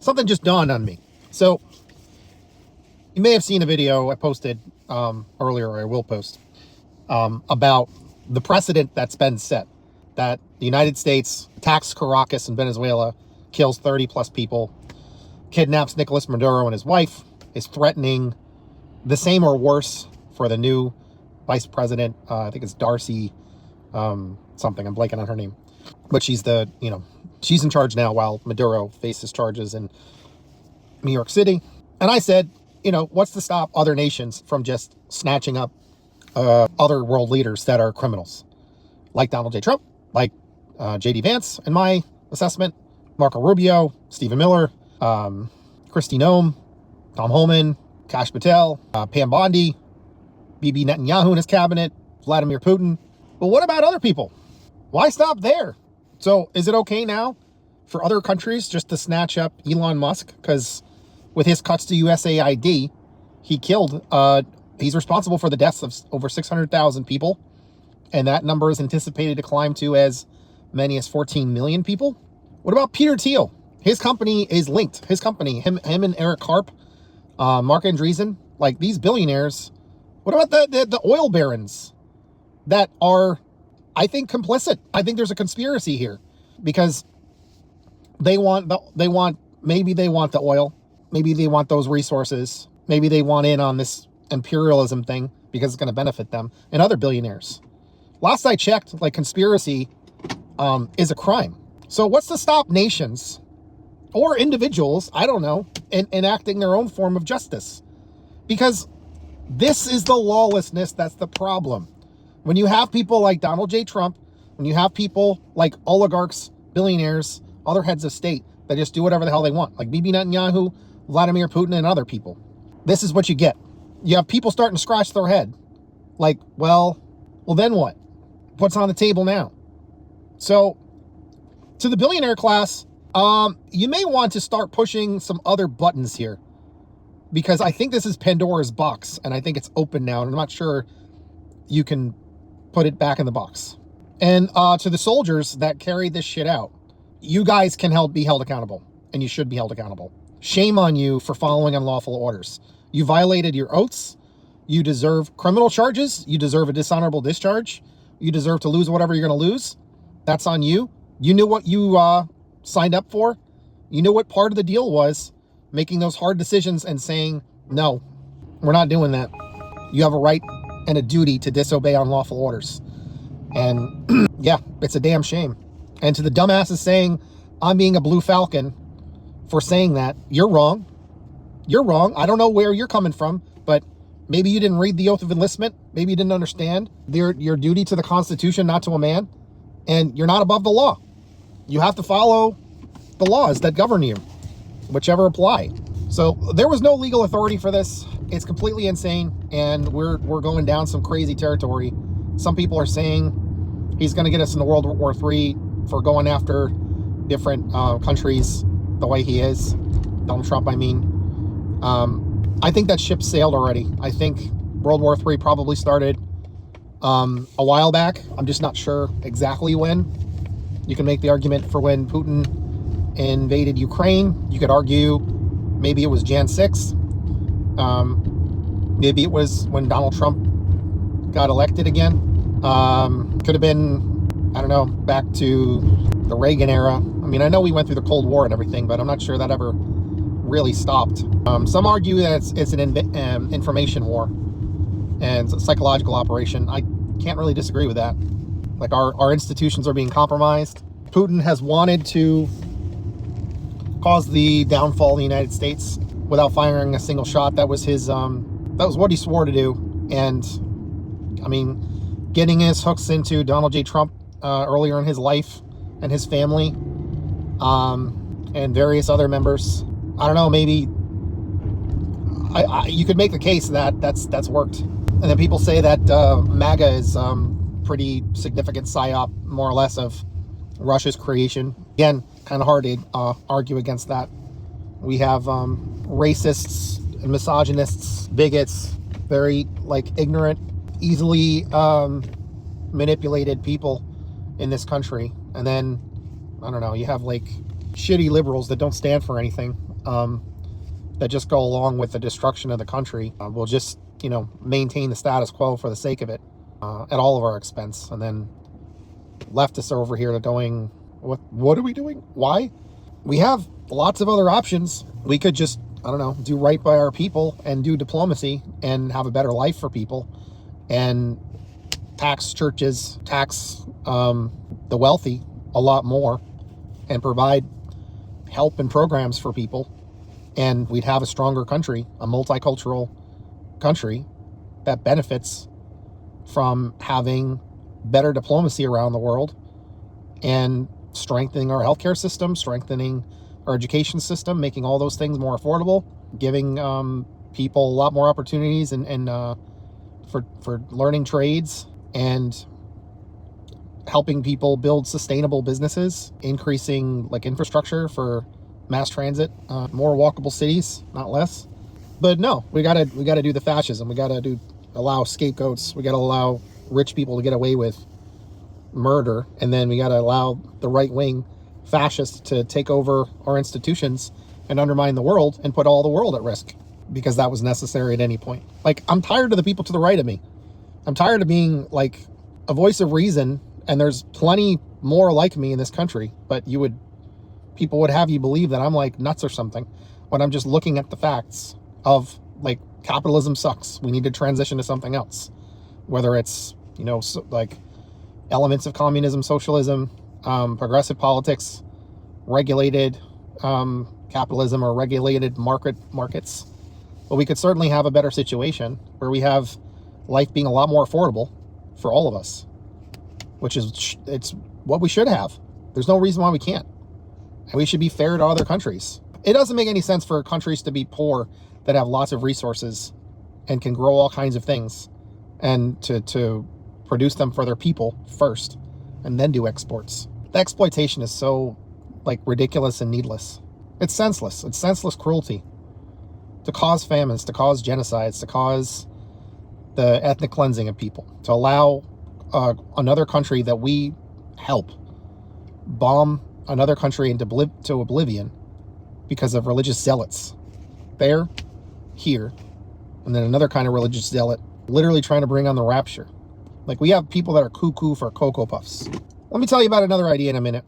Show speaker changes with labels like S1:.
S1: something just dawned on me. So you may have seen a video I posted earlier, or I will post, about the precedent that's been set, that the United States attacks Caracas in Venezuela, kills 30 plus people, kidnaps Nicolas Maduro and his wife, is threatening the same or worse for the new vice president. I think it's Darcy something. I'm blanking on her name. But she's she's in charge now while Maduro faces charges in New York City. And I said, what's to stop other nations from just snatching up other world leaders that are criminals? Like Donald J. Trump, like J.D. Vance, in my assessment, Marco Rubio, Stephen Miller, Kristi Noem, Tom Homan, Kash Patel, Pam Bondi, Bibi Netanyahu in his cabinet, Vladimir Putin. But what about other people? Why stop there? So is it okay now for other countries just to snatch up Elon Musk? Because with his cuts to USAID, he's responsible for the deaths of over 600,000 people. And that number is anticipated to climb to as many as 14 million people. What about Peter Thiel? His company is linked. His company, him and Eric Karp, Mark Andreessen, like these billionaires. What about the oil barons that are, I think, complicit? I think there's a conspiracy here because maybe they want the oil. Maybe they want those resources. Maybe they want in on this imperialism thing because it's going to benefit them and other billionaires. Last I checked, conspiracy is a crime. So what's to stop nations or individuals, I don't know, enacting their own form of justice? Because this is the lawlessness that's the problem. When you have people like Donald J. Trump, when you have people like oligarchs, billionaires, other heads of state that just do whatever the hell they want, like Bibi Netanyahu, Vladimir Putin, and other people, this is what you get. You have people starting to scratch their head. Well, then what? What's on the table now? So, to the billionaire class, you may want to start pushing some other buttons here, because I think this is Pandora's box, and I think it's open now, and I'm not sure you can put it back in the box. And to the soldiers that carried this shit out, you guys can be held accountable, and you should be held accountable. Shame on you for following unlawful orders. You violated your oaths. You deserve criminal charges. You deserve a dishonorable discharge. You deserve to lose whatever you're going to lose. That's on you. You knew what you signed up for. You knew what part of the deal was, making those hard decisions and saying, no, we're not doing that. You have a right and a duty to disobey unlawful orders. And yeah, it's a damn shame. And to the dumbasses saying, I'm being a blue falcon for saying that, you're wrong. You're wrong. I don't know where you're coming from, but maybe you didn't read the oath of enlistment. Maybe you didn't understand your duty to the Constitution, not to a man. And you're not above the law. You have to follow the laws that govern you, whichever apply. So there was no legal authority for this. It's completely insane, and we're going down some crazy territory. Some people are saying he's going to get us into World War III for going after different countries the way he is. Donald Trump, I mean. I think that ship sailed already. I think World War III probably started a while back. I'm just not sure exactly when. You can make the argument for when Putin invaded Ukraine. You could argue maybe it was Jan 6th. Maybe it was when Donald Trump got elected again. Could have been, I don't know, back to the Reagan era. I mean, I know we went through the Cold War and everything, but I'm not sure that ever really stopped. Some argue that it's an information war and it's a psychological operation. I can't really disagree with that. Our institutions are being compromised. Putin has wanted to cause the downfall of the United States without firing a single shot. That was his, that was what he swore to do. And I mean, getting his hooks into Donald J. Trump earlier in his life and his family, and various other members. I don't know, maybe you could make the case that that's worked. And then people say that MAGA is pretty significant psyop, more or less, of Russia's creation. Again, kind of hard to argue against that. We have racists and misogynists, bigots, very ignorant, easily manipulated people in this country. And then, I don't know, you have shitty liberals that don't stand for anything, that just go along with the destruction of the country, will just, maintain the status quo for the sake of it, at all of our expense. And then leftists are over here going, what are we doing? Why? We have lots of other options. We could just, I don't know, do right by our people and do diplomacy and have a better life for people, and tax churches, tax the wealthy a lot more, and provide help and programs for people. And we'd have a stronger country, a multicultural country that benefits from having better diplomacy around the world and strengthening our healthcare system, strengthening our education system, making all those things more affordable, giving people a lot more opportunities and for learning trades, and helping people build sustainable businesses, increasing like infrastructure for mass transit, more walkable cities, not less. But no, we gotta do the fascism. We gotta allow scapegoats. We gotta allow rich people to get away with murder, and then we gotta allow the right wing fascists to take over our institutions and undermine the world and put all the world at risk, because that was necessary at any point. Like, I'm tired of the people to the right of me. I'm tired of being like a voice of reason, and there's plenty more like me in this country, but people would have you believe that I'm like nuts or something, when I'm just looking at the facts of like capitalism sucks. We need to transition to something else, whether it's, like elements of communism, socialism, progressive politics, regulated capitalism, or regulated markets. But we could certainly have a better situation where we have life being a lot more affordable for all of us, which is, it's what we should have. There's no reason why we can't. And we should be fair to other countries. It doesn't make any sense for countries to be poor that have lots of resources and can grow all kinds of things, and to produce them for their people first and then do exports. The exploitation is so like ridiculous and needless. It's senseless. It's senseless cruelty to cause famines, to cause genocides, to cause the ethnic cleansing of people, to allow another country that we help bomb another country into oblivion because of religious zealots. There, here, and then another kind of religious zealot literally trying to bring on the rapture. Like, we have people that are cuckoo for Cocoa Puffs. Let me tell you about another idea in a minute.